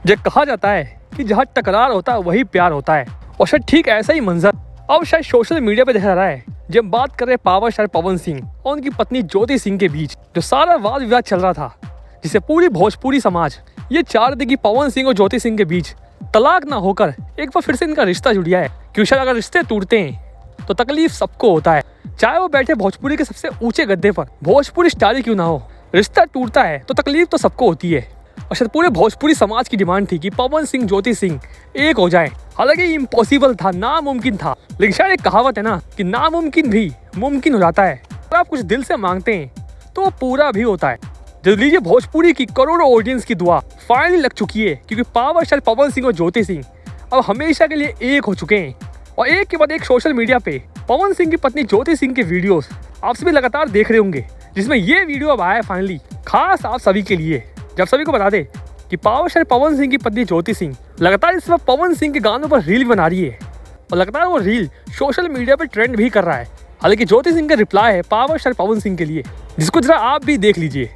जो कहा जाता है कि जहाँ टकरार होता है वही प्यार होता है, और शायद ठीक ऐसा ही मंजर अब शायद सोशल मीडिया पे दिखा रहा है। जब हम बात कर रहे हैं पावर स्टार पवन सिंह और उनकी पत्नी ज्योति सिंह के बीच जो सारा वाद विवाद चल रहा था, जिसे पूरी भोजपुरी समाज ये चाह रही थी कि पवन सिंह और ज्योति सिंह के बीच तलाक ना होकर एक बार फिर से इनका रिश्ता जुड़ गया है। क्योंकि शायद अगर रिश्ते टूटते हैं तो तकलीफ सबको होता है, चाहे वो बैठे भोजपुरी के सबसे ऊंचे गद्दे पर भोजपुरी स्टार ही क्यों ना हो। रिश्ता टूटता है तो तकलीफ तो सबको होती है, और शायद पूरे भोजपुरी समाज की डिमांड थी कि पवन सिंह ज्योति सिंह एक हो जाए। हालांकि इम्पॉसिबल था, नामुमकिन था, लेकिन शायद एक कहावत है ना कि नामुमकिन भी मुमकिन हो जाता है। अगर आप कुछ दिल से मांगते हैं तो वो पूरा भी होता है। जल्द लीजिए भोजपुरी की करोड़ों ऑडियंस की दुआ फाइनली लग चुकी है, क्योंकि पावर स्टार पवन सिंह और ज्योति सिंह अब हमेशा के लिए एक हो चुके हैं। और एक के बाद एक सोशल मीडिया पे पवन सिंह की पत्नी ज्योति सिंह के वीडियोस आप सभी लगातार देख रहे होंगे, जिसमें ये वीडियो अब आया है फाइनली खास आप सभी के लिए। जब सभी को बता दे कि पावर स्टार पवन सिंह की पत्नी ज्योति सिंह लगातार इस वक्त पवन सिंह के गानों पर रील बना रही है, और लगातार वो रील सोशल मीडिया पे ट्रेंड भी कर रहा है। हालांकि ज्योति सिंह का रिप्लाई है पावर स्टार पवन सिंह के लिए, जिसको जरा आप भी देख लीजिए।